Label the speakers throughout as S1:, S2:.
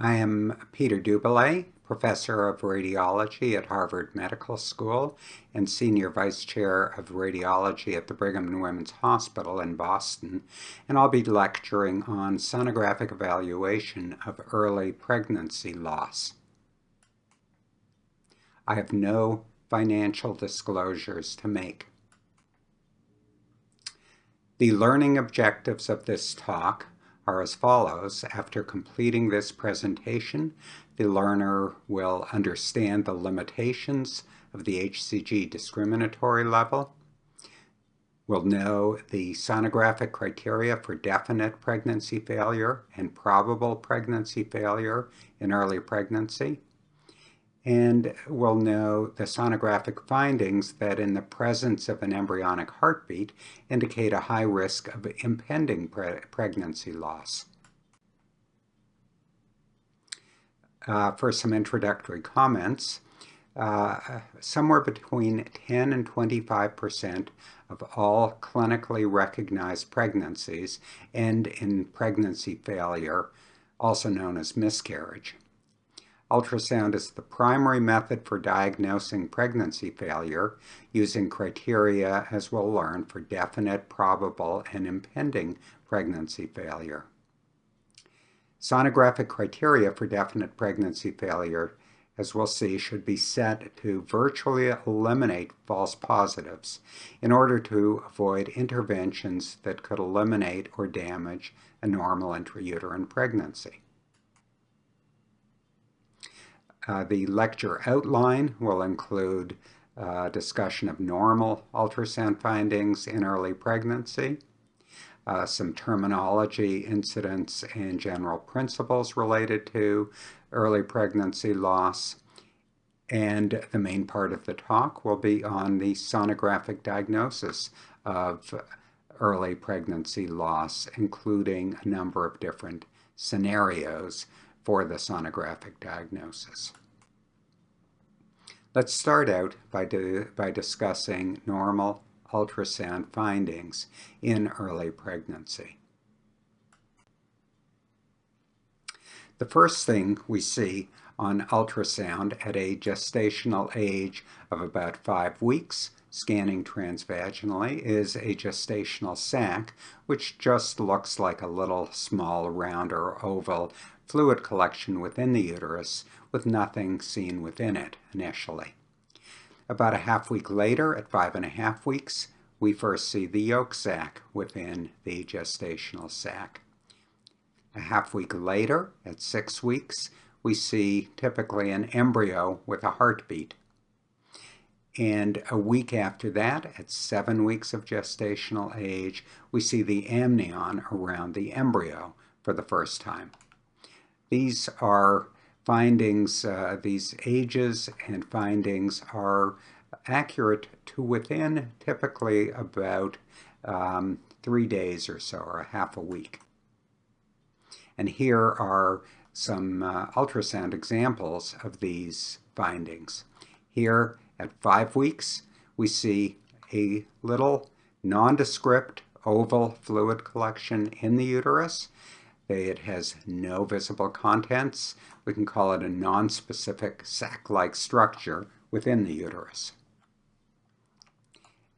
S1: I am Peter Dubélé, Professor of Radiology at Harvard Medical School and Senior Vice Chair of Radiology at the Brigham and Women's Hospital in Boston, and I'll be lecturing on sonographic evaluation of early pregnancy loss. I have no financial disclosures to make. The learning objectives of this talk are as follows. After completing this presentation, the learner will understand the limitations of the HCG discriminatory level, will know the sonographic criteria for definite pregnancy failure and probable pregnancy failure in early pregnancy, and will know the sonographic findings that in the presence of an embryonic heartbeat indicate a high risk of impending pregnancy loss. For some introductory comments, somewhere between 10 and 25% of all clinically recognized pregnancies end in pregnancy failure, also known as miscarriage. Ultrasound is the primary method for diagnosing pregnancy failure using criteria, as we'll learn, for definite, probable, and impending pregnancy failure. Sonographic criteria for definite pregnancy failure, as we'll see, should be set to virtually eliminate false positives in order to avoid interventions that could eliminate or damage a normal intrauterine pregnancy. The lecture outline will include discussion of normal ultrasound findings in early pregnancy, some terminology, incidents, and general principles related to early pregnancy loss, and the main part of the talk will be on the sonographic diagnosis of early pregnancy loss, including a number of different scenarios for the sonographic diagnosis. Let's start out by discussing normal ultrasound findings in early pregnancy. The first thing we see on ultrasound at a gestational age of about 5 weeks, scanning transvaginally, is a gestational sac, which just looks like a little small round or oval fluid collection within the uterus with nothing seen within it initially. About a half week later, at 5.5 weeks, we first see the yolk sac within the gestational sac. A half week later, at 6 weeks, we see typically an embryo with a heartbeat. And a week after that, at 7 weeks of gestational age, we see the amnion around the embryo for the first time. These are findings, these ages and findings are accurate to within typically about 3 days or so, or a half a week. And here are some ultrasound examples of these findings. Here at 5 weeks, we see a little nondescript oval fluid collection in the uterus. It has no visible contents. We can call it a nonspecific sac-like structure within the uterus.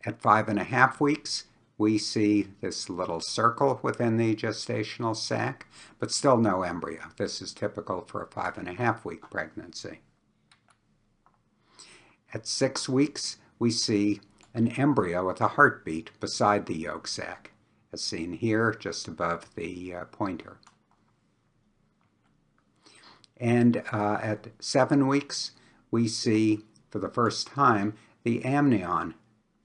S1: At 5.5 weeks, we see this little circle within the gestational sac, but still no embryo. This is typical for a 5.5 week pregnancy. At 6 weeks, we see an embryo with a heartbeat beside the yolk sac, as seen here just above the pointer. And at 7 weeks, we see for the first time the amnion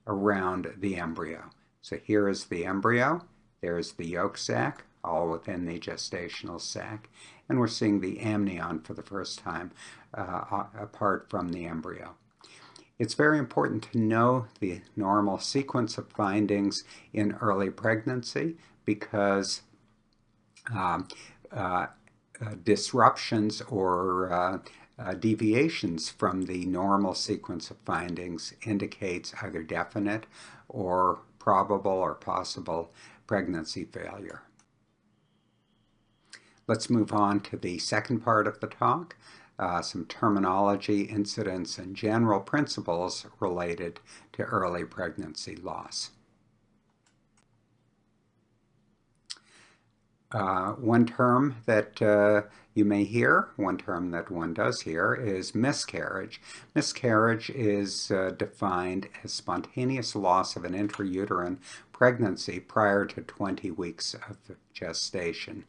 S1: around the embryo. So here is the embryo, there's the yolk sac, all within the gestational sac, and we're seeing the amnion for the first time apart from the embryo. It's very important to know the normal sequence of findings in early pregnancy because disruptions or deviations from the normal sequence of findings indicates either definite or probable or possible pregnancy failure. Let's move on to the second part of the talk, some terminology, incidents, and general principles related to early pregnancy loss. One term that you may hear, one term that one does hear, is miscarriage. Miscarriage is defined as spontaneous loss of an intrauterine pregnancy prior to 20 weeks of gestation.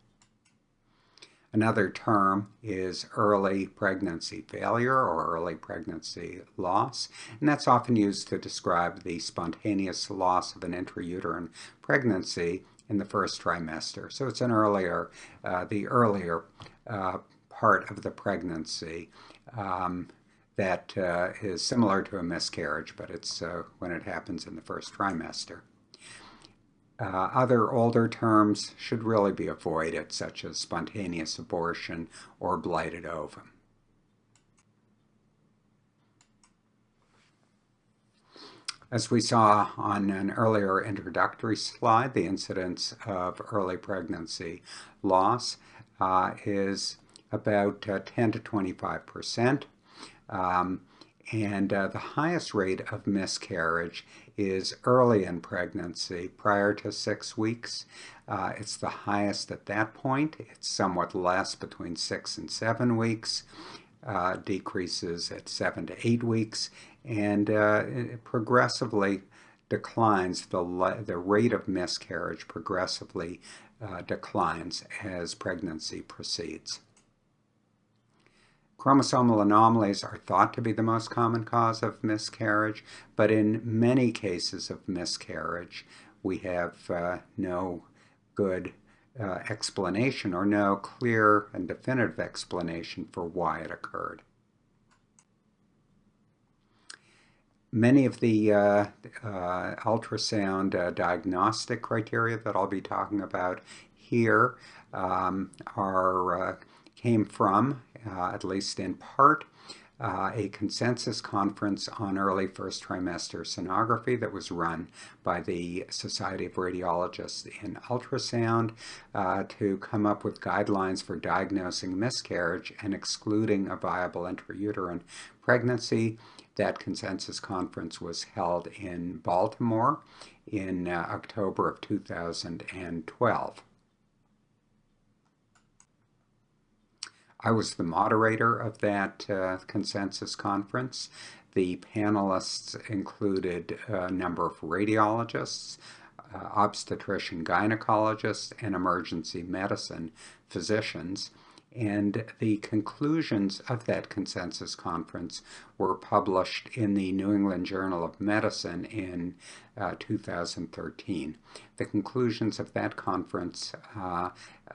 S1: Another term is early pregnancy failure or early pregnancy loss, and that's often used to describe the spontaneous loss of an intrauterine pregnancy in the first trimester. So it's an earlier, the earlier part of the pregnancy that is similar to a miscarriage, but it's when it happens in the first trimester. Other older terms should really be avoided, such as spontaneous abortion or blighted ovum. As we saw on an earlier introductory slide, the incidence of early pregnancy loss is about 10 to 25%. And the highest rate of miscarriage is early in pregnancy, prior to 6 weeks. It's the highest at that point. It's somewhat less between 6 and 7 weeks, decreases at 7 to 8 weeks, and it progressively declines. The rate of miscarriage progressively declines as pregnancy proceeds. Chromosomal anomalies are thought to be the most common cause of miscarriage, but in many cases of miscarriage, we have no good explanation or no clear and definitive explanation for why it occurred. Many of the ultrasound diagnostic criteria that I'll be talking about here came from, at least in part, a consensus conference on early first trimester sonography that was run by the Society of Radiologists in Ultrasound to come up with guidelines for diagnosing miscarriage and excluding a viable intrauterine pregnancy. That consensus conference was held in Baltimore in October of 2012. I was the moderator of that consensus conference. The panelists included a number of radiologists, obstetrician gynecologists, and emergency medicine physicians. And the conclusions of that consensus conference were published in the New England Journal of Medicine in 2013. The conclusions of that conference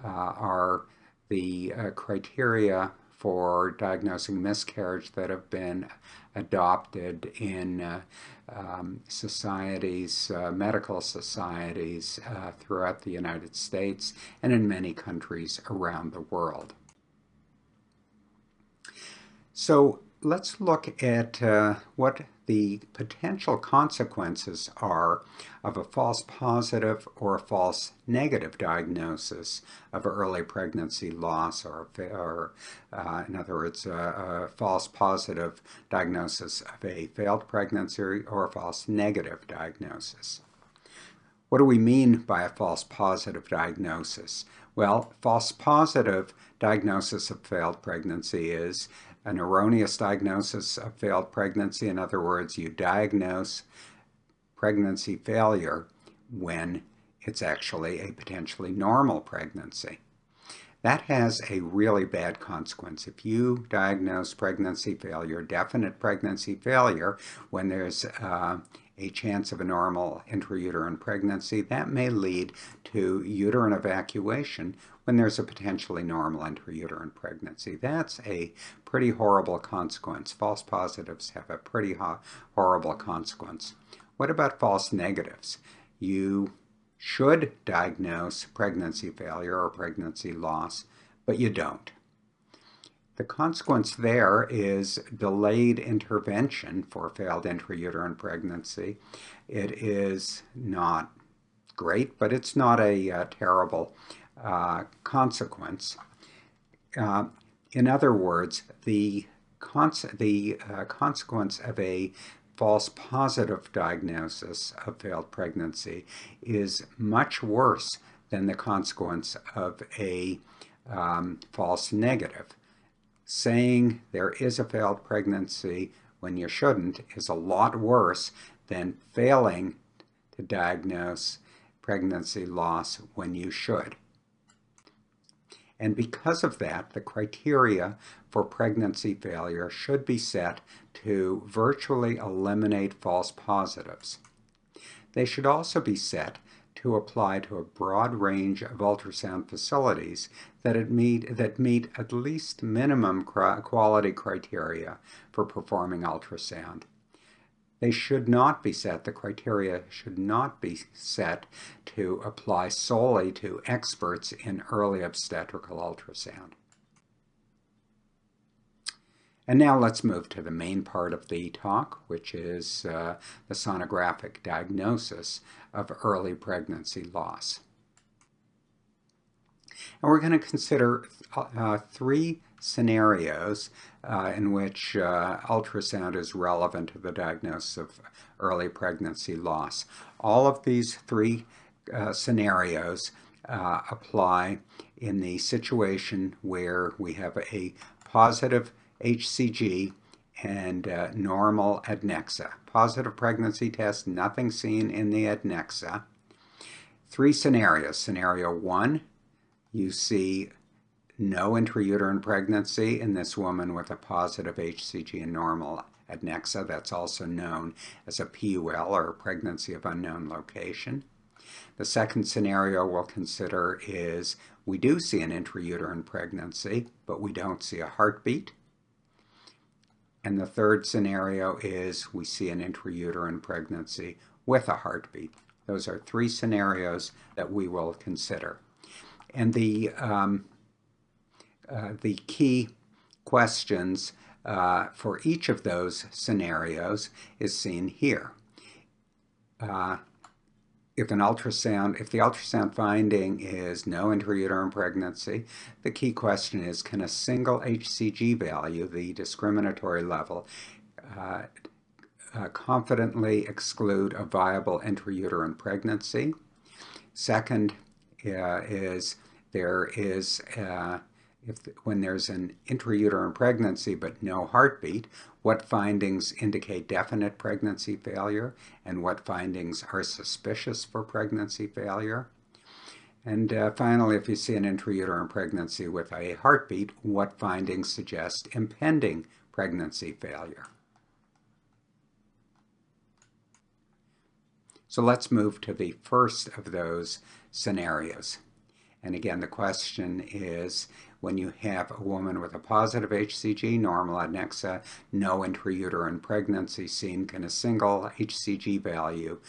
S1: are the criteria for diagnosing miscarriage that have been adopted in societies, medical societies throughout the United States and in many countries around the world. So let's look at what the potential consequences are of a false positive or a false negative diagnosis of early pregnancy loss, or in other words, a false positive diagnosis of a failed pregnancy or a false negative diagnosis. What do we mean by a false positive diagnosis? Well, false positive diagnosis of failed pregnancy is an erroneous diagnosis of failed pregnancy. In other words, you diagnose pregnancy failure when it's actually a potentially normal pregnancy. That has a really bad consequence. If you diagnose pregnancy failure, definite pregnancy failure, when there's a chance of a normal intrauterine pregnancy, that may lead to uterine evacuation when there's a potentially normal intrauterine pregnancy. That's a pretty horrible consequence. False positives have a pretty horrible consequence. What about false negatives? You should diagnose pregnancy failure or pregnancy loss, but you don't. The consequence there is delayed intervention for failed intrauterine pregnancy. It is not great, but it's not a terrible consequence. Uh, in other words, the consequence of a false positive diagnosis of failed pregnancy is much worse than the consequence of a false negative. Saying there is a failed pregnancy when you shouldn't is a lot worse than failing to diagnose pregnancy loss when you should. And because of that, the criteria for pregnancy failure should be set to virtually eliminate false positives. They should also be set to apply to a broad range of ultrasound facilities that meet at least minimum quality criteria for performing ultrasound. They should not be set, the criteria should not be set to apply solely to experts in early obstetrical ultrasound. And now let's move to the main part of the talk, which is the sonographic diagnosis of early pregnancy loss. And we're going to consider three scenarios in which ultrasound is relevant to the diagnosis of early pregnancy loss. All of these three scenarios apply in the situation where we have a positive HCG and normal adnexa. Positive pregnancy test, nothing seen in the adnexa. Three scenarios. Scenario 1, you see no intrauterine pregnancy in this woman with a positive HCG and normal adnexa. That's also known as a PUL, or a pregnancy of unknown location. The second scenario we'll consider is we do see an intrauterine pregnancy, but we don't see a heartbeat. And the third scenario is we see an intrauterine pregnancy with a heartbeat. Those are three scenarios that we will consider. And the key questions for each of those scenarios is seen here. If the ultrasound finding is no intrauterine pregnancy, the key question is, can a single HCG value, the discriminatory level, confidently exclude a viable intrauterine pregnancy? Second is when there's an intrauterine pregnancy but no heartbeat, what findings indicate definite pregnancy failure and what findings are suspicious for pregnancy failure? And finally, if you see an intrauterine pregnancy with a heartbeat, what findings suggest impending pregnancy failure? So let's move to the first of those scenarios. And again, the question is, when you have a woman with a positive HCG, normal adnexa, no intrauterine pregnancy seen, can a single HCG value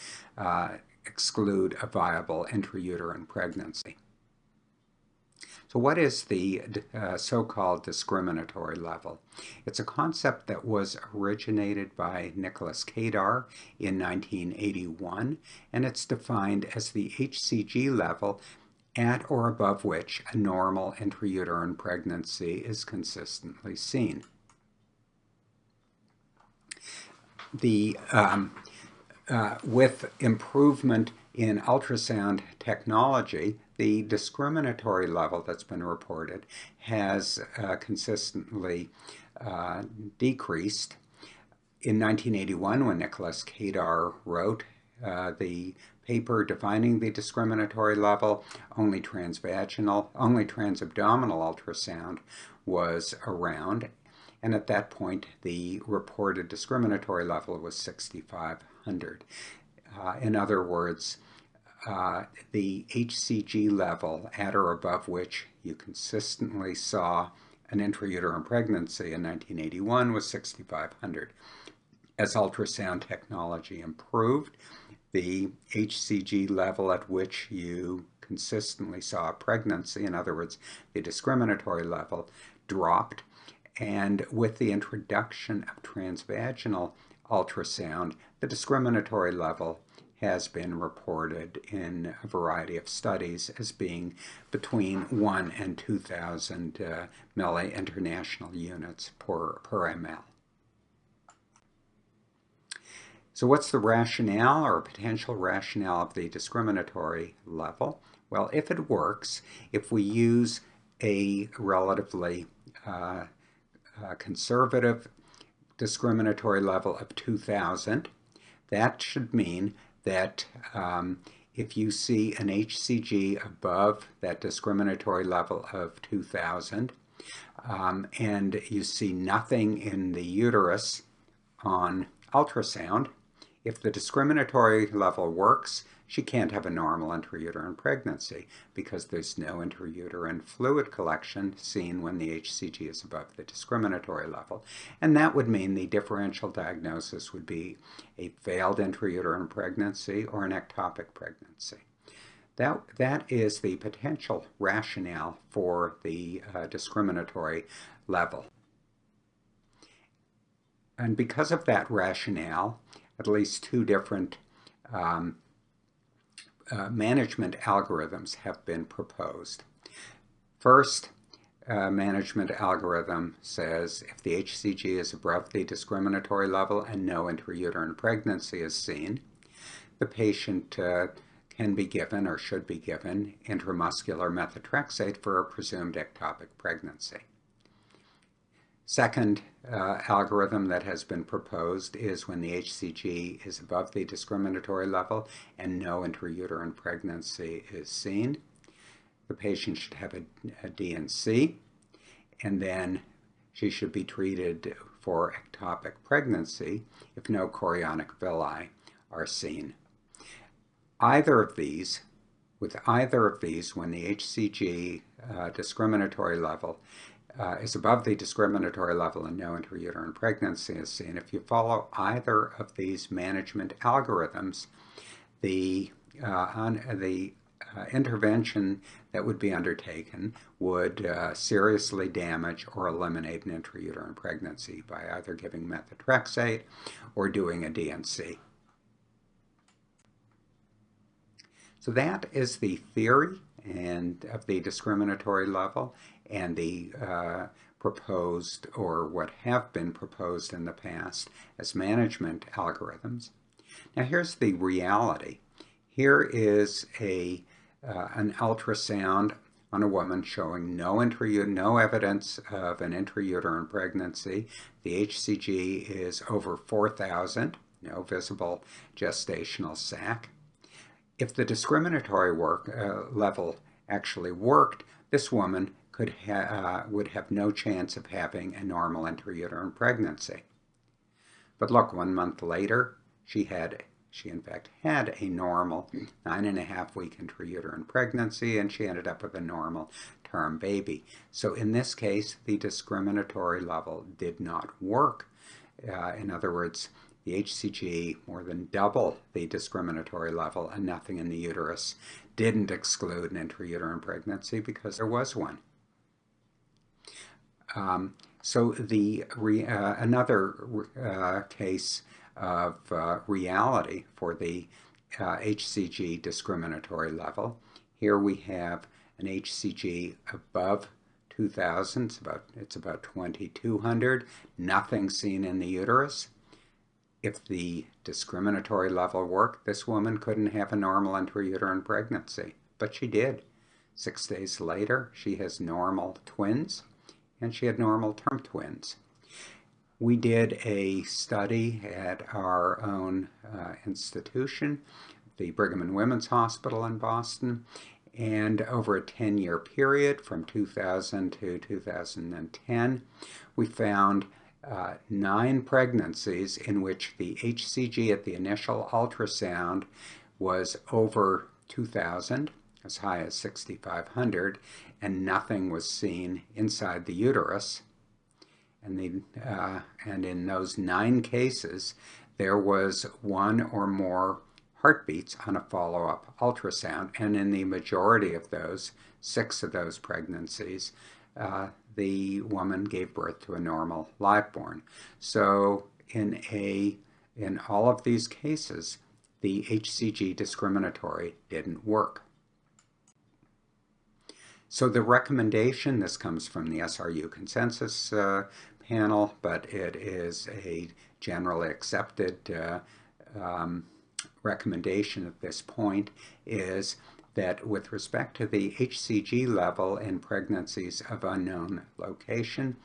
S1: exclude a viable intrauterine pregnancy? So what is the so-called discriminatory level? It's a concept that was originated by Nicholas Kadar in 1981, and it's defined as the HCG level at or above which a normal intrauterine pregnancy is consistently seen. With improvement in ultrasound technology, the discriminatory level that's been reported has consistently decreased. In 1981, when Nicholas Kadar wrote the paper defining the discriminatory level, only transabdominal ultrasound was around, and at that point the reported discriminatory level was 6,500. In other words, the HCG level at or above which you consistently saw an intrauterine pregnancy in 1981 was 6,500. As ultrasound technology improved, the HCG level at which you consistently saw a pregnancy, in other words, the discriminatory level, dropped. And with the introduction of transvaginal ultrasound, the discriminatory level has been reported in a variety of studies as being between 1 and 2,000 milli-international units per ml. So what's the rationale or potential rationale of the discriminatory level? Well, if it works, if we use a relatively conservative discriminatory level of 2,000, that should mean that if you see an HCG above that discriminatory level of 2,000 and you see nothing in the uterus on ultrasound, if the discriminatory level works, she can't have a normal intrauterine pregnancy because there's no intrauterine fluid collection seen when the HCG is above the discriminatory level. And that would mean the differential diagnosis would be a failed intrauterine pregnancy or an ectopic pregnancy. That is the potential rationale for the discriminatory level. And because of that rationale, at least two different management algorithms have been proposed. First management algorithm says if the HCG is above the discriminatory level and no intrauterine pregnancy is seen, the patient can be given or should be given intramuscular methotrexate for a presumed ectopic pregnancy. Second algorithm that has been proposed is when the HCG is above the discriminatory level and no intrauterine pregnancy is seen, the patient should have a D&C, and then she should be treated for ectopic pregnancy if no chorionic villi are seen. With either of these, when the HCG discriminatory level is above the discriminatory level and no intrauterine pregnancy is seen, if you follow either of these management algorithms, the intervention that would be undertaken would seriously damage or eliminate an intrauterine pregnancy by either giving methotrexate or doing a D&C. So that is the theory of the discriminatory level and the proposed, or what have been proposed in the past as management algorithms. Now here's the reality. Here is an ultrasound on a woman showing no evidence of an intrauterine pregnancy. The HCG is over 4,000, no visible gestational sac. If the discriminatory level actually worked, this woman would have no chance of having a normal intrauterine pregnancy. But look, 1 month later, she in fact had a normal 9.5-week intrauterine pregnancy, and she ended up with a normal term baby. So in this case, the discriminatory level did not work. In other words, the HCG, more than double the discriminatory level, and nothing in the uterus, didn't exclude an intrauterine pregnancy because there was one. So another case of reality for the HCG discriminatory level. Here we have an HCG above 2,000, it's about 2,200, nothing seen in the uterus. If the discriminatory level worked, this woman couldn't have a normal intrauterine pregnancy, but she did. 6 days later, she has normal twins, and she had normal term twins. We did a study at our own institution, the Brigham and Women's Hospital in Boston, and over a 10-year period from 2000 to 2010, we found 9 pregnancies in which the HCG at the initial ultrasound was over 2,000, as high as 6,500, and nothing was seen inside the uterus. And in those 9 cases, there was 1 or more heartbeats on a follow-up ultrasound, and in the majority of those, 6 of those pregnancies, the woman gave birth to a normal liveborn. So in all of these cases, the HCG discriminatory didn't work. So the recommendation, this comes from the SRU consensus panel, but it is a generally accepted recommendation at this point, is that with respect to the HCG level in pregnancies of unknown location,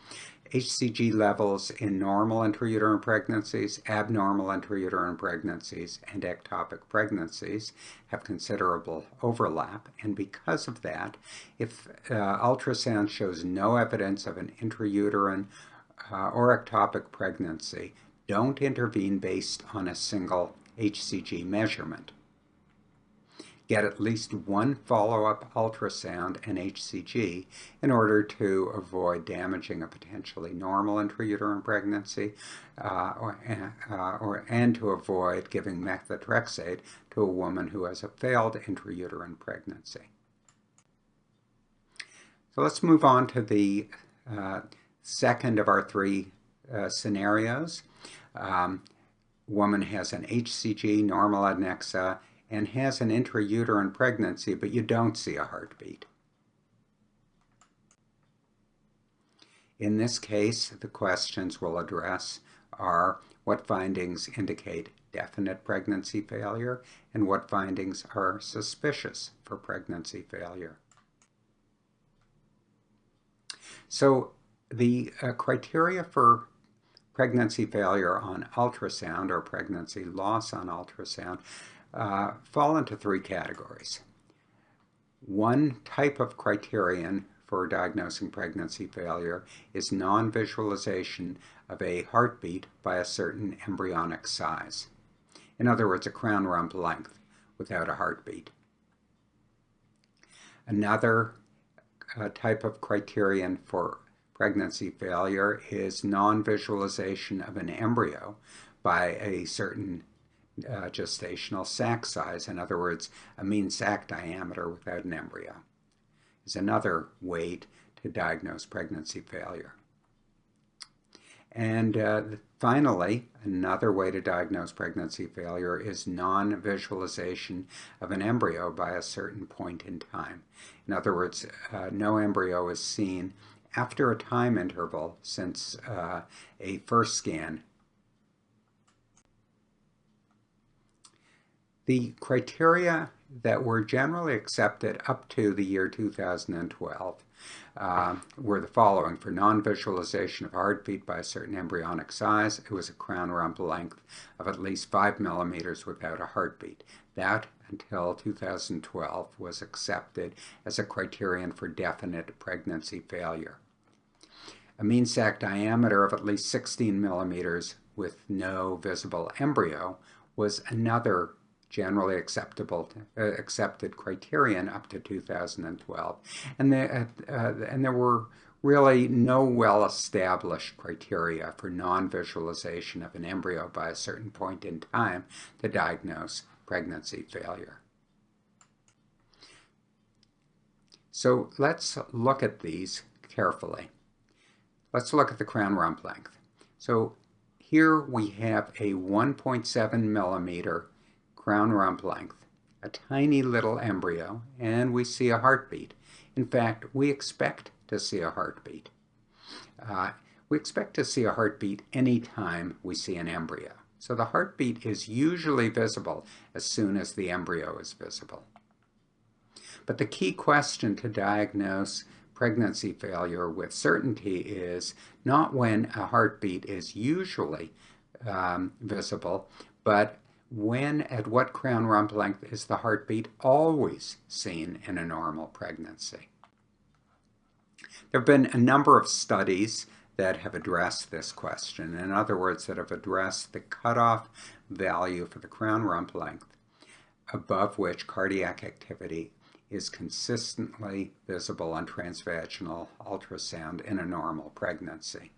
S1: HCG levels in normal intrauterine pregnancies, abnormal intrauterine pregnancies, and ectopic pregnancies have considerable overlap. And because of that, if ultrasound shows no evidence of an intrauterine or ectopic pregnancy, don't intervene based on a single HCG measurement. Get at least one follow-up ultrasound and HCG in order to avoid damaging a potentially normal intrauterine pregnancy and to avoid giving methotrexate to a woman who has a failed intrauterine pregnancy. So let's move on to the second of our three scenarios. Woman has an HCG, normal adnexa, and has an intrauterine pregnancy, but you don't see a heartbeat. In this case, the questions we'll address are what findings indicate definite pregnancy failure and what findings are suspicious for pregnancy failure. So the criteria for pregnancy failure on ultrasound or pregnancy loss on ultrasound fall into three categories. One type of criterion for diagnosing pregnancy failure is non-visualization of a heartbeat by a certain embryonic size. In other words, a crown rump length without a heartbeat. Another type of criterion for pregnancy failure is non-visualization of an embryo by a certain gestational sac size. In other words, a mean sac diameter without an embryo is another way to diagnose pregnancy failure. And finally, another way to diagnose pregnancy failure is non-visualization of an embryo by a certain point in time. In other words, no embryo is seen after a time interval since a first scan. The criteria that were generally accepted up to the year 2012 were the following. For non-visualization of heartbeat by a certain embryonic size, it was a crown rump length of at least 5 millimeters without a heartbeat. That, until 2012, was accepted as a criterion for definite pregnancy failure. A mean sac diameter of at least 16 millimeters with no visible embryo was another generally accepted criterion up to 2012. And there were really no well-established criteria for non-visualization of an embryo by a certain point in time to diagnose pregnancy failure. So let's look at these carefully. Let's look at the crown rump length. So here we have a 1.7 millimeter crown rump length, a tiny little embryo, and we see a heartbeat. In fact, we expect to see a heartbeat. We expect to see a heartbeat anytime we see an embryo. So the heartbeat is usually visible as soon as the embryo is visible. But the key question to diagnose pregnancy failure with certainty is not when a heartbeat is usually visible, but when, at what crown rump length is the heartbeat always seen in a normal pregnancy? There have been a number of studies that have addressed this question. In other words, that have addressed the cutoff value for the crown rump length above which cardiac activity is consistently visible on transvaginal ultrasound in a normal pregnancy.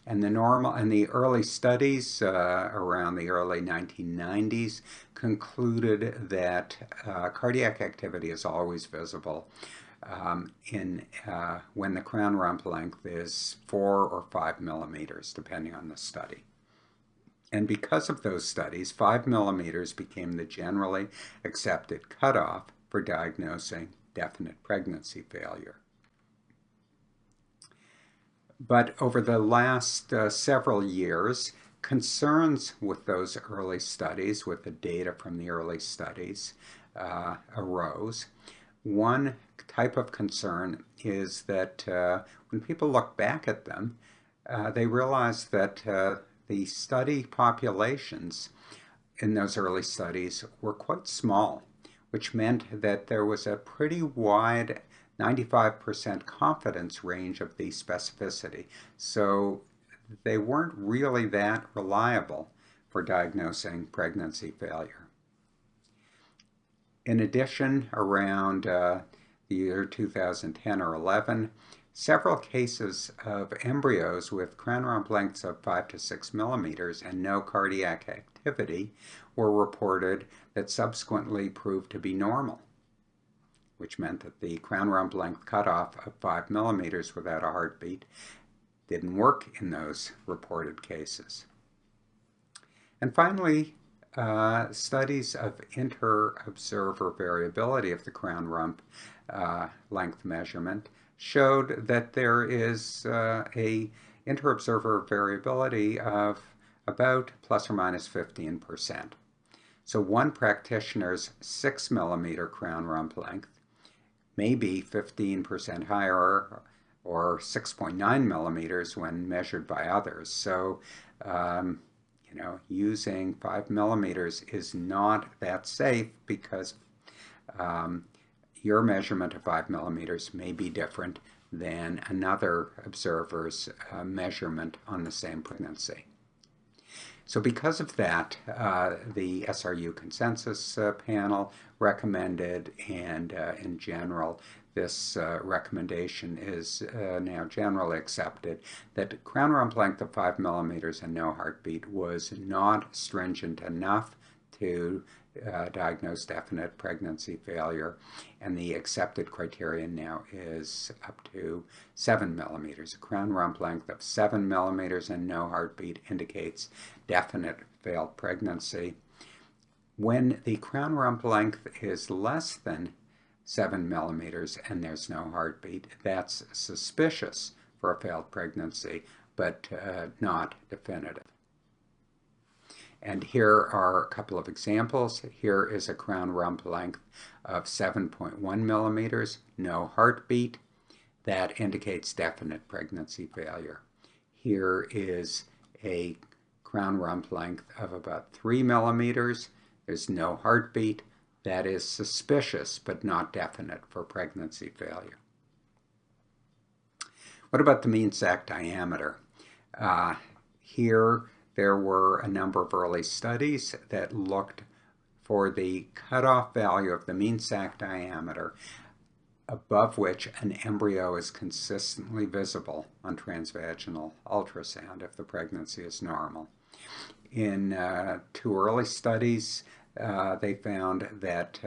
S1: And the early studies around the early 1990s concluded that cardiac activity is always visible when the crown rump length is 4 or 5 millimeters, depending on the study. And because of those studies, 5 millimeters became the generally accepted cutoff for diagnosing definite pregnancy failure. But over the last several years, concerns with those early studies, with the data from the early studies, arose. One type of concern is that when people look back at them, they realize that the study populations in those early studies were quite small, which meant that there was a pretty wide 95% confidence range of the specificity. So they weren't really that reliable for diagnosing pregnancy failure. In addition, around the year 2010 or 11, several cases of embryos with crown rump lengths of 5 to 6 millimeters and no cardiac activity were reported that subsequently proved to be normal, which meant that the crown rump length cutoff of 5 millimeters without a heartbeat didn't work in those reported cases. And finally, studies of inter-observer variability of the crown rump length measurement showed that there is a inter-observer variability of about plus or minus 15%. So one practitioner's 6 millimeter crown rump length may be 15% higher or 6.9 millimeters when measured by others. So, using 5 millimeters is not that safe because your measurement of 5 millimeters may be different than another observer's measurement on the same pregnancy. So because of that, the SRU consensus panel recommended, and in general, this recommendation is now generally accepted, that crown rump length of 5 millimeters and no heartbeat was not stringent enough to diagnose definite pregnancy failure, and the accepted criterion now is up to 7 millimeters. A crown rump length of 7 millimeters and no heartbeat indicates definite failed pregnancy. When the crown rump length is less than 7 millimeters and there's no heartbeat, that's suspicious for a failed pregnancy, but not definitive. And here are a couple of examples. Here is a crown rump length of 7.1 millimeters, no heartbeat. That indicates definite pregnancy failure. Here is a crown rump length of about 3 millimeters. There's no heartbeat. That is suspicious but not definite for pregnancy failure. What about the mean sac diameter? Here there were a number of early studies that looked for the cutoff value of the mean sac diameter above which an embryo is consistently visible on transvaginal ultrasound if the pregnancy is normal. In 2 early studies, they found that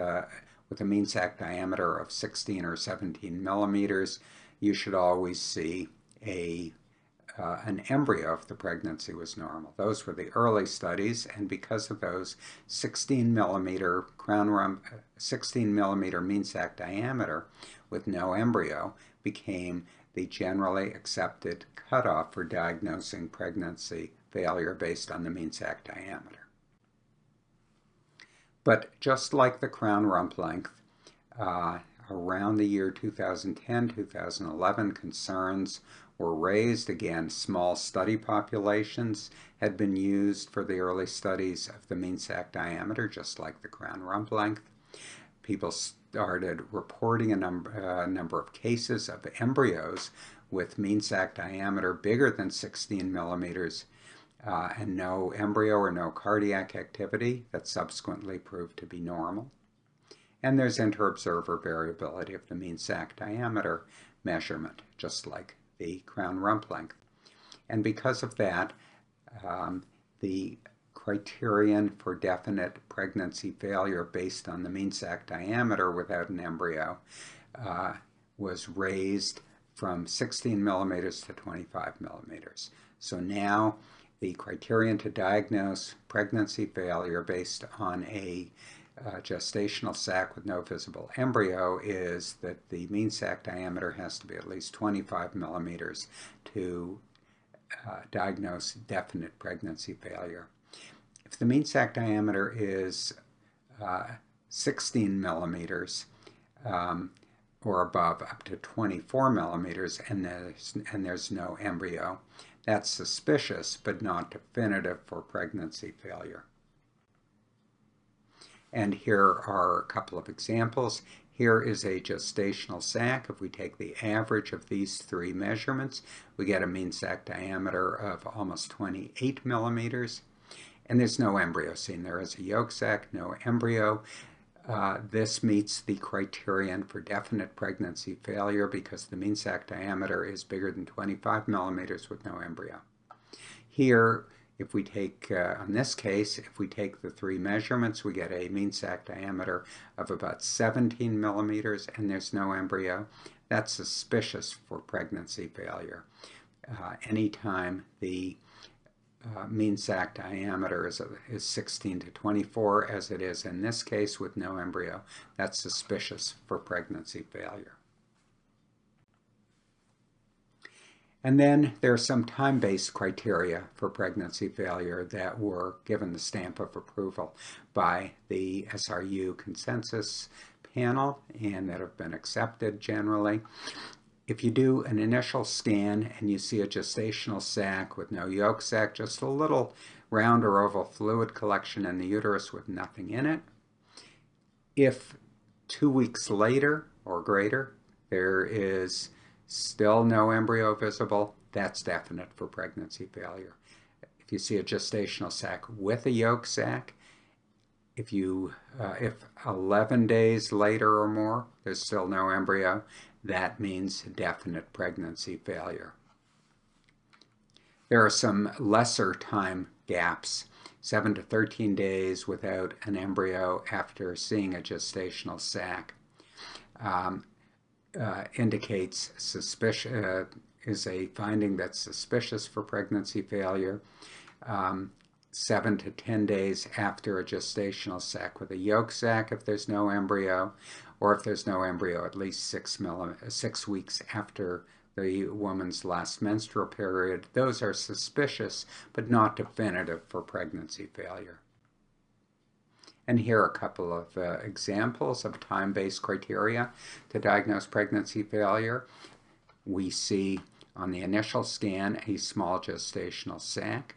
S1: with a mean sac diameter of 16 or 17 millimeters, you should always see an embryo if the pregnancy was normal. Those were the early studies, and because of those 16 millimeter mean sac diameter with no embryo became the generally accepted cutoff for diagnosing pregnancy failure based on the mean sac diameter. But just like the crown rump length, around the year 2010, 2011, concerns were raised. Again, small study populations had been used for the early studies of the mean sac diameter, just like the crown rump length. People started reporting a number of cases of embryos with mean sac diameter bigger than 16 millimeters and no embryo or no cardiac activity that subsequently proved to be normal. And there's inter-observer variability of the mean sac diameter measurement, just like the crown rump length. And because of that, the criterion for definite pregnancy failure based on the mean sac diameter without an embryo was raised from 16 millimeters to 25 millimeters. So now The criterion to diagnose pregnancy failure based on a gestational sac with no visible embryo is that the mean sac diameter has to be at least 25 millimeters to diagnose definite pregnancy failure. If the mean sac diameter is 16 millimeters or above, up to 24 millimeters, and there's no embryo, that's suspicious but not definitive for pregnancy failure. And here are a couple of examples. Here is a gestational sac. If we take the average of these three measurements, we get a mean sac diameter of almost 28 millimeters. And there's no embryo seen. There is a yolk sac, no embryo. This meets the criterion for definite pregnancy failure because the mean sac diameter is bigger than 25 millimeters with no embryo. Here, if we take, in this case, if we take the three measurements, we get a mean sac diameter of about 17 millimeters and there's no embryo. That's suspicious for pregnancy failure. Anytime the mean sac diameter is 16 to 24, as it is in this case with no embryo, that's suspicious for pregnancy failure. And then there are some time-based criteria for pregnancy failure that were given the stamp of approval by the SRU consensus panel and that have been accepted generally. If you do an initial scan and you see a gestational sac with no yolk sac, just a little round or oval fluid collection in the uterus with nothing in it, if 2 weeks later or greater there is still no embryo visible, that's definite for pregnancy failure. If you see a gestational sac with a yolk sac, if 11 days later or more there's still no embryo, that means definite pregnancy failure. There are some lesser time gaps, 7 to 13 days without an embryo after seeing a gestational sac. Indicates is a finding that's suspicious for pregnancy failure. 7 to 10 days after a gestational sac with a yolk sac if there's no embryo, or if there's no embryo, at least 6 weeks after the woman's last menstrual period. Those are suspicious but not definitive for pregnancy failure. And here are a couple of examples of time-based criteria to diagnose pregnancy failure. We see on the initial scan a small gestational sac.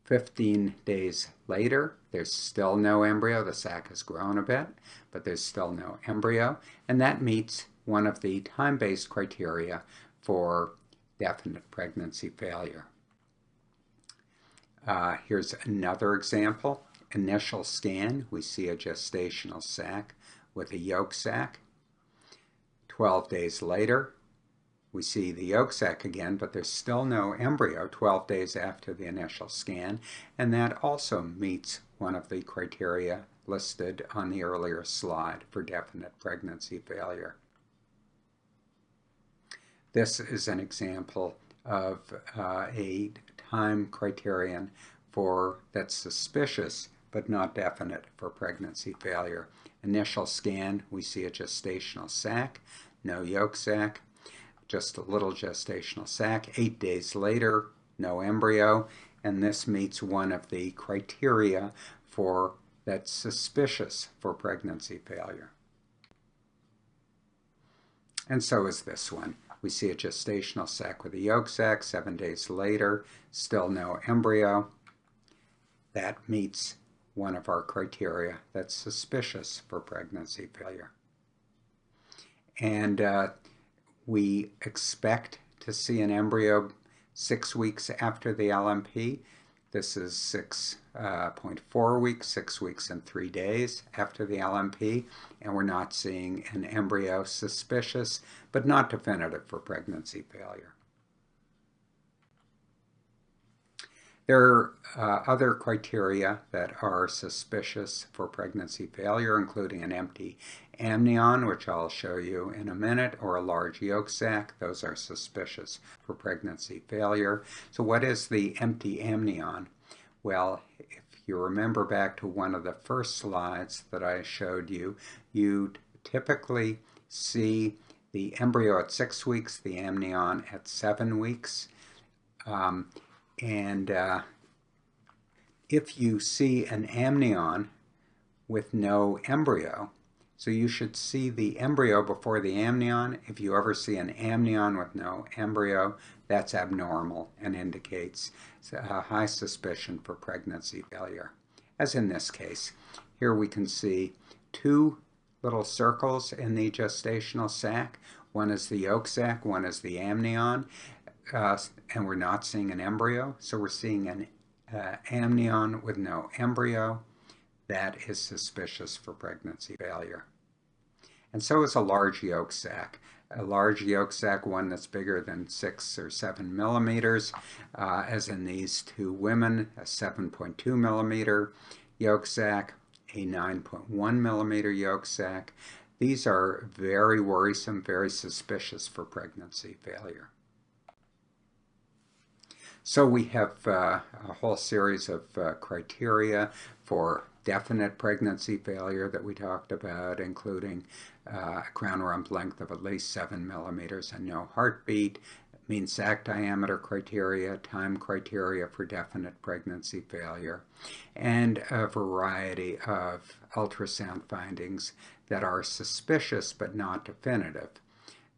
S1: 15 days later, there's still no embryo. The sac has grown a bit, but there's still no embryo. And that meets one of the time-based criteria for definite pregnancy failure. Here's another example. Initial scan, we see a gestational sac with a yolk sac. 12 days later, we see the yolk sac again, but there's still no embryo 12 days after the initial scan, and that also meets one of the criteria listed on the earlier slide for definite pregnancy failure. This is an example of a time criterion that's suspicious but not definite for pregnancy failure. Initial scan, we see a gestational sac, no yolk sac, just a little gestational sac. 8 days later, no embryo, and this meets one of the criteria that's suspicious for pregnancy failure. And so is this one. We see a gestational sac with a yolk sac. 7 days later, still no embryo. That meets one of our criteria that's suspicious for pregnancy failure. And we expect to see an embryo 6 weeks after the LMP. This is 6.4 weeks, 6 weeks and 3 days after the LMP, and we're not seeing an embryo, suspicious but not definitive for pregnancy failure. There Other criteria that are suspicious for pregnancy failure, including an empty amnion, which I'll show you in a minute, or a large yolk sac. Those are suspicious for pregnancy failure. So what is the empty amnion? Well, if you remember back to one of the first slides that I showed you, you'd typically see the embryo at 6 weeks, the amnion at 7 weeks. If you see an amnion with no embryo, so you should see the embryo before the amnion. If you ever see an amnion with no embryo, that's abnormal and indicates a high suspicion for pregnancy failure. As in this case, here we can see two little circles in the gestational sac. One is the yolk sac, one is the amnion, and we're not seeing an embryo. So we're seeing an amnion with no embryo. That is suspicious for pregnancy failure. And so is a large yolk sac. A large yolk sac, one that's bigger than 6 or 7 millimeters, as in these two women, a 7.2 millimeter yolk sac, a 9.1 millimeter yolk sac. These are very worrisome, very suspicious for pregnancy failure. So we have a whole series of criteria for definite pregnancy failure that we talked about, including a crown rump length of at least 7 millimeters and no heartbeat, mean sac diameter criteria, time criteria for definite pregnancy failure, and a variety of ultrasound findings that are suspicious but not definitive.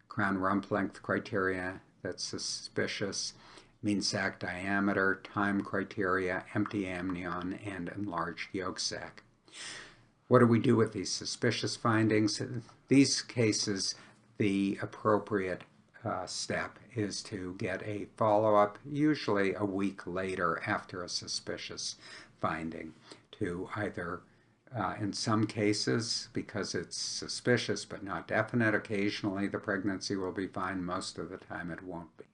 S1: Crown rump length criteria that's suspicious, mean sac diameter, time criteria, empty amnion, and enlarged yolk sac. What do we do with these suspicious findings? In these cases, the appropriate step is to get a follow-up, usually a week later after a suspicious finding, to either, in some cases, because it's suspicious but not definite, occasionally the pregnancy will be fine, most of the time it won't be.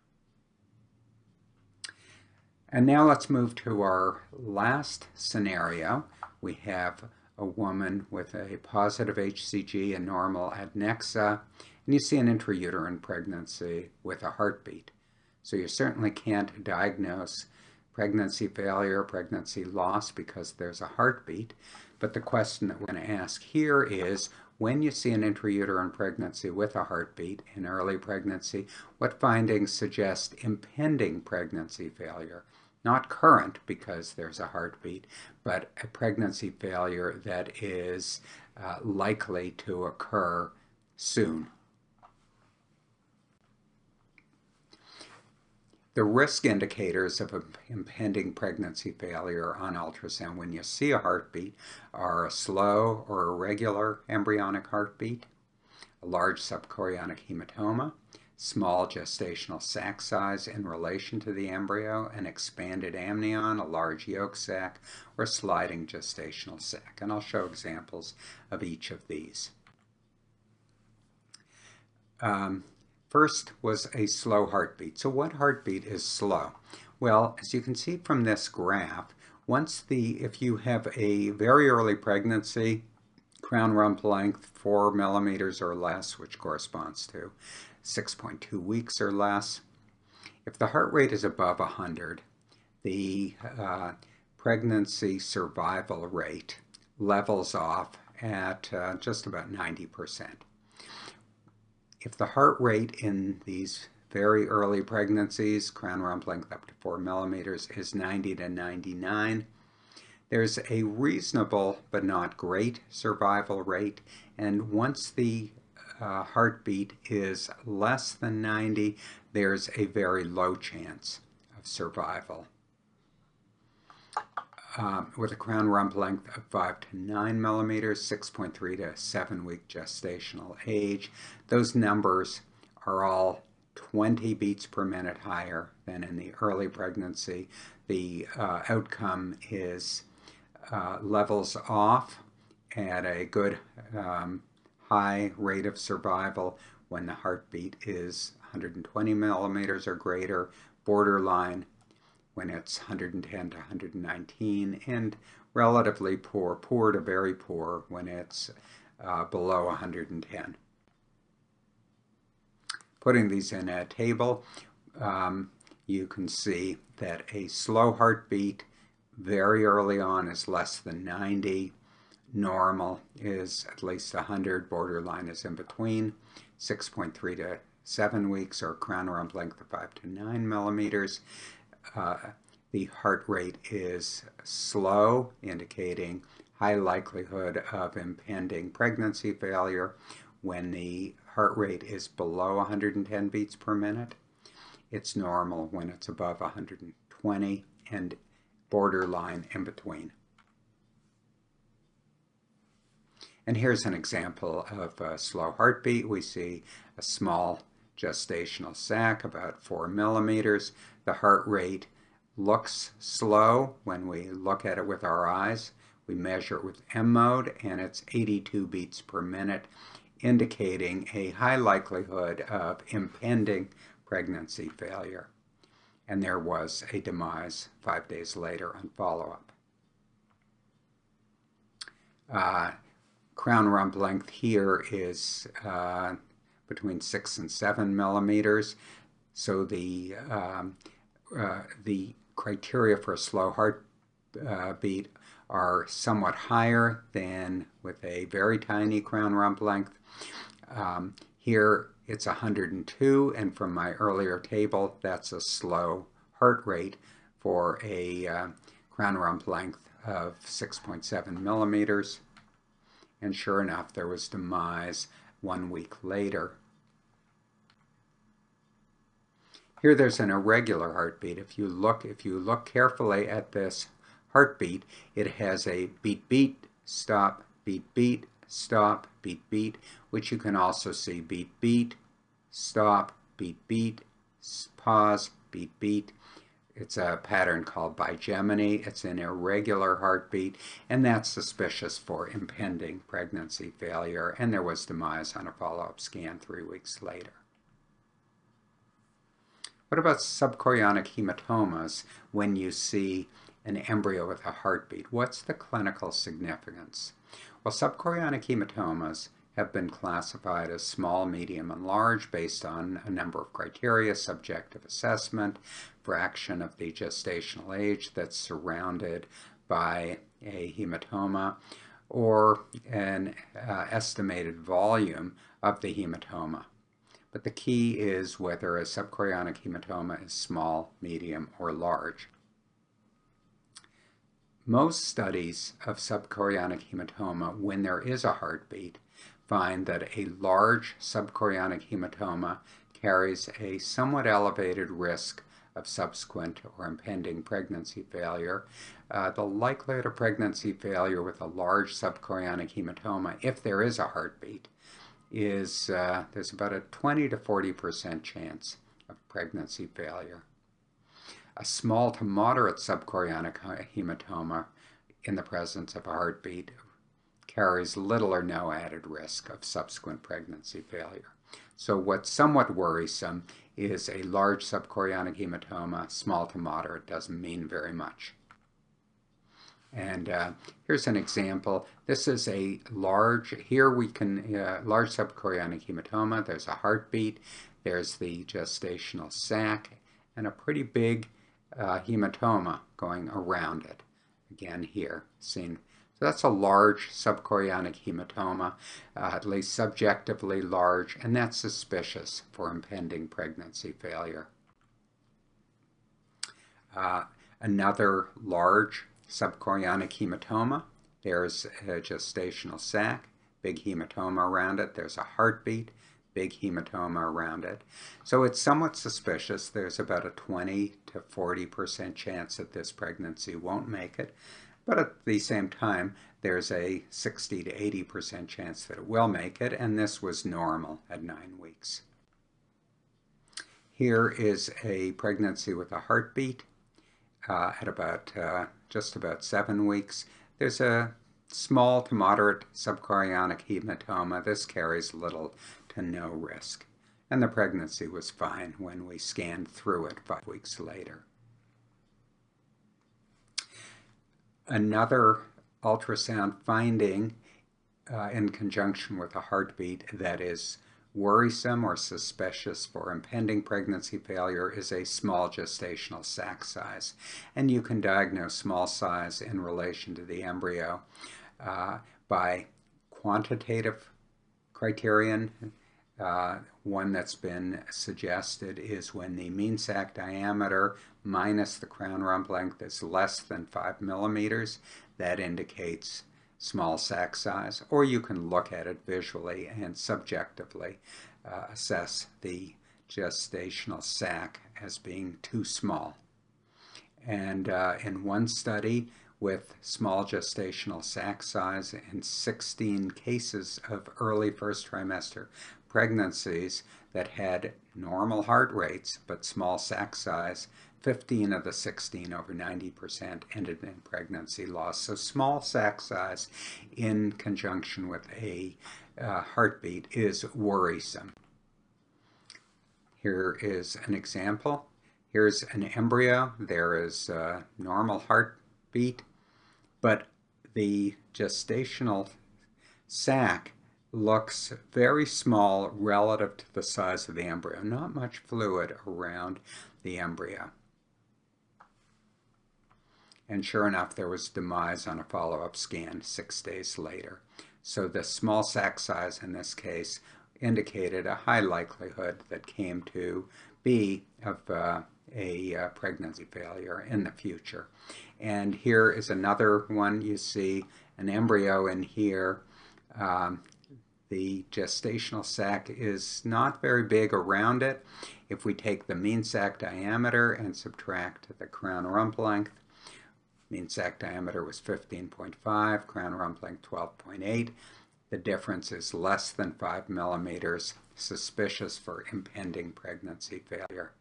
S1: And now let's move to our last scenario. We have a woman with a positive HCG and normal adnexa, and you see an intrauterine pregnancy with a heartbeat. So you certainly can't diagnose pregnancy failure, pregnancy loss because there's a heartbeat. But the question that we're going to ask here is, when you see an intrauterine pregnancy with a heartbeat in early pregnancy, what findings suggest impending pregnancy failure? Not current because there's a heartbeat, but a pregnancy failure that is likely to occur soon. The risk indicators of impending pregnancy failure on ultrasound when you see a heartbeat are a slow or irregular embryonic heartbeat, a large subchorionic hematoma, small gestational sac size in relation to the embryo, an expanded amnion, a large yolk sac, or sliding gestational sac. And I'll show examples of each of these. First was a slow heartbeat. So what heartbeat is slow? Well, as you can see from this graph, if you have a very early pregnancy, crown rump length 4 millimeters or less, which corresponds to 6.2 weeks or less. If the heart rate is above 100, the pregnancy survival rate levels off at just about 90%. If the heart rate in these very early pregnancies, crown rump length up to 4 millimeters, is 90 to 99, there's a reasonable but not great survival rate, and once the heartbeat is less than 90, there's a very low chance of survival. With a crown rump length of 5 to 9 millimeters, 6.3 to 7-week gestational age, those numbers are all 20 beats per minute higher than in the early pregnancy. The outcome is levels off at a good high rate of survival when the heartbeat is 120 millimeters or greater, borderline when it's 110 to 119, and relatively poor, poor to very poor, when it's below 110. Putting these in a table, you can see that a slow heartbeat very early on is less than 90. Normal is at least 100. Borderline is in between. 6.3 to 7 weeks, or crown rump length of 5 to 9 millimeters. The heart rate is slow, indicating high likelihood of impending pregnancy failure. When the heart rate is below 110 beats per minute, it's normal when it's above 120, and borderline in between. And here's an example of a slow heartbeat. We see a small gestational sac, about 4 millimeters. The heart rate looks slow when we look at it with our eyes. We measure it with M mode, and it's 82 beats per minute, indicating a high likelihood of impending pregnancy failure. And there was a demise 5 days later on follow-up. Crown rump length here is between 6 and 7 millimeters. So the criteria for a slow heartbeat are somewhat higher than with a very tiny crown rump length. Here it's 102, and from my earlier table, that's a slow heart rate for a crown rump length of 6.7 millimeters. And sure enough, there was demise 1 week later. Here there's an irregular heartbeat. If you look carefully at this heartbeat, it has a beat, beat, stop, beat, beat, stop, beat, beat, which you can also see beat, beat, stop, beat, beat, pause, beat, beat. It's a pattern called bigeminy. It's an irregular heartbeat, and that's suspicious for impending pregnancy failure, and there was demise on a follow-up scan 3 weeks later. What about subchorionic hematomas when you see an embryo with a heartbeat? What's the clinical significance? Well, subchorionic hematomas have been classified as small, medium, and large based on a number of criteria: subjective assessment, fraction of the gestational age that's surrounded by a hematoma, or an estimated volume of the hematoma. But the key is whether a subchorionic hematoma is small, medium, or large. Most studies of subchorionic hematoma, when there is a heartbeat, find that a large subchorionic hematoma carries a somewhat elevated risk of subsequent or impending pregnancy failure. The likelihood of pregnancy failure with a large subchorionic hematoma, if there is a heartbeat, is there's about a 20 to 40% chance of pregnancy failure. A small to moderate subchorionic hematoma in the presence of a heartbeat carries little or no added risk of subsequent pregnancy failure. So what's somewhat worrisome is a large subchorionic hematoma. Small to moderate doesn't mean very much. And here's an example. This is a large, here we can, large subchorionic hematoma. There's a heartbeat, there's the gestational sac, and a pretty big hematoma going around it. Again here, seen. So that's a large subchorionic hematoma, at least subjectively large, and that's suspicious for impending pregnancy failure. Another large subchorionic hematoma. There's a gestational sac, big hematoma around it. There's a heartbeat, big hematoma around it. So it's somewhat suspicious. There's about a 20 to 40% chance that this pregnancy won't make it. But at the same time, there's a 60 to 80% chance that it will make it, and this was normal at 9 weeks. Here is a pregnancy with a heartbeat at about just about 7 weeks. There's a small to moderate subchorionic hematoma. This carries little to no risk, and the pregnancy was fine when we scanned through it 5 weeks later. Another ultrasound finding in conjunction with a heartbeat that is worrisome or suspicious for impending pregnancy failure is a small gestational sac size. And you can diagnose small size in relation to the embryo by quantitative criterion. One that's been suggested is when the mean sac diameter minus the crown rump length is less than 5 millimeters. That indicates small sac size. Or you can look at it visually and subjectively assess the gestational sac as being too small. And in one study with small gestational sac size in 16 cases of early first trimester pregnancies that had normal heart rates but small sac size, 15 of the 16, over 90%, ended in pregnancy loss. So small sac size in conjunction with a heartbeat is worrisome. Here is an example. Here's an embryo. There is a normal heartbeat, but the gestational sac looks very small relative to the size of the embryo. Not much fluid around the embryo. And sure enough, there was demise on a follow-up scan 6 days later. So the small sac size in this case indicated a high likelihood that came to be of a pregnancy failure in the future. And here is another one. You see an embryo in here. The gestational sac is not very big around it. If we take the mean sac diameter and subtract the crown rump length, mean sac diameter was 15.5, crown rump length 12.8. The difference is less than 5 millimeters, suspicious for impending pregnancy failure.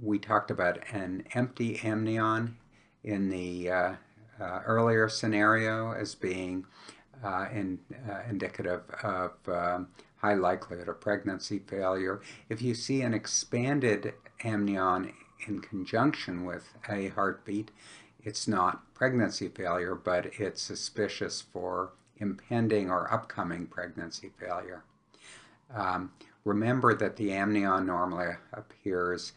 S1: We talked about an empty amnion in the earlier scenario as being indicative of high likelihood of pregnancy failure. If you see an expanded amnion in conjunction with a heartbeat, it's not pregnancy failure, but it's suspicious for impending or upcoming pregnancy failure. Remember that the amnion normally appears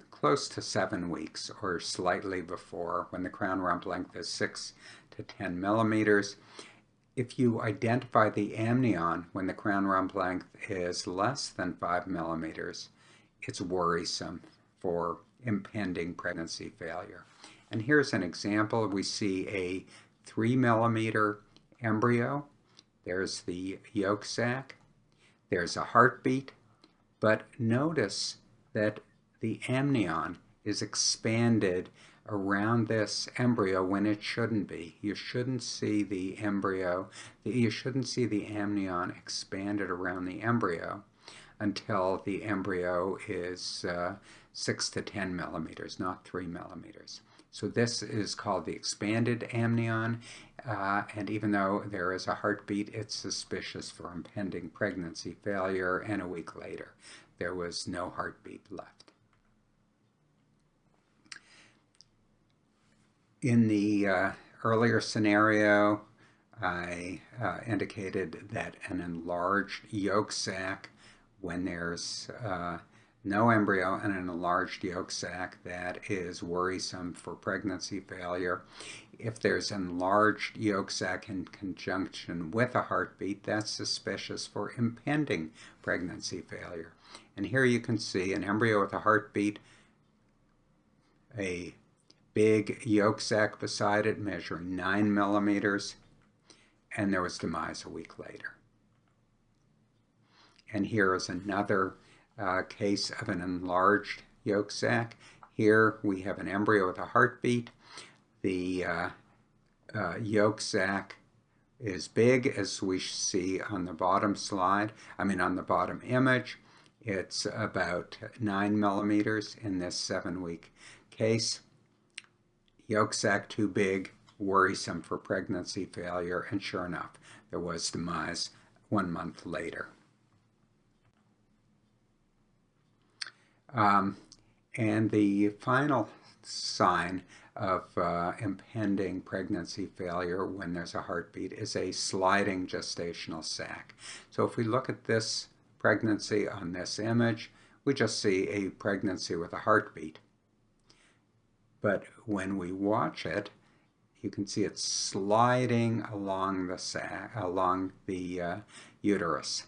S1: close to 7 weeks or slightly before, when the crown rump length is 6 to 10 millimeters. If you identify the amnion when the crown rump length is less than 5 millimeters, it's worrisome for impending pregnancy failure. And here's an example. We see a 3 millimeter embryo. There's the yolk sac. There's a heartbeat. But notice that the amnion is expanded around this embryo when it shouldn't be. You shouldn't see the embryo, you shouldn't see the amnion expanded around the embryo until the embryo is 6 to 10 millimeters, not 3 millimeters. So this is called the expanded amnion, and even though there is a heartbeat, it's suspicious for impending pregnancy failure, and a week later there was no heartbeat left. In the earlier scenario, I indicated that an enlarged yolk sac, when there's no embryo and an enlarged yolk sac, that is worrisome for pregnancy failure. If there's an enlarged yolk sac in conjunction with a heartbeat, that's suspicious for impending pregnancy failure. And here you can see an embryo with a heartbeat, a big yolk sac beside it measuring 9 millimeters, and there was demise a week later. And here is another case of an enlarged yolk sac. Here we have an embryo with a heartbeat. The yolk sac is big, as we see on the bottom slide. On the bottom image. It's about 9 millimeters in this 7-week case. Yolk sac too big, worrisome for pregnancy failure, and sure enough, there was demise 1 month later. And the final sign of impending pregnancy failure when there's a heartbeat is a sliding gestational sac. So if we look at this pregnancy on this image, we just see a pregnancy with a heartbeat. But when we watch it, you can see it sliding along the uterus.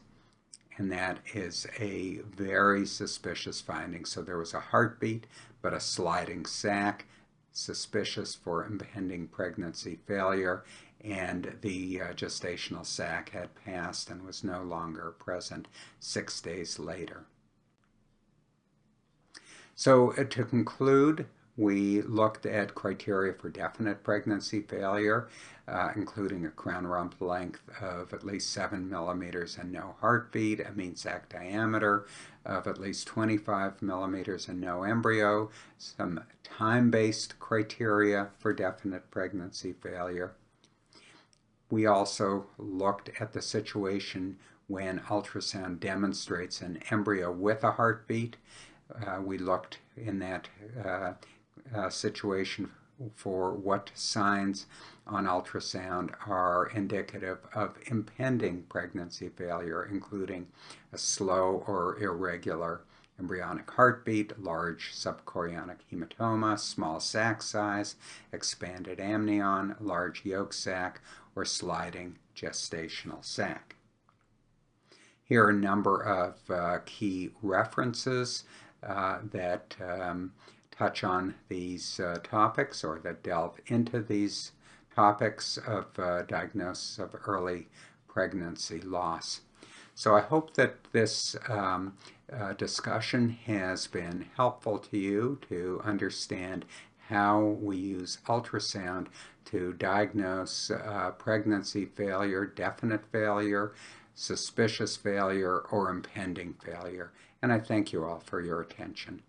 S1: And that is a very suspicious finding. So there was a heartbeat, but a sliding sac, suspicious for impending pregnancy failure, and the gestational sac had passed and was no longer present 6 days later. So to conclude, we looked at criteria for definite pregnancy failure, including a crown rump length of at least 7 millimeters and no heartbeat, a mean sac diameter of at least 25 millimeters and no embryo, some time-based criteria for definite pregnancy failure. We also looked at the situation when ultrasound demonstrates an embryo with a heartbeat. We looked in that situation for what signs on ultrasound are indicative of impending pregnancy failure, including a slow or irregular embryonic heartbeat, large subchorionic hematoma, small sac size, expanded amnion, large yolk sac, or sliding gestational sac. Here are a number of key references that touch on these topics or that delve into these topics of diagnosis of early pregnancy loss. So I hope that this discussion has been helpful to you to understand how we use ultrasound to diagnose pregnancy failure, definite failure, suspicious failure, or impending failure. And I thank you all for your attention.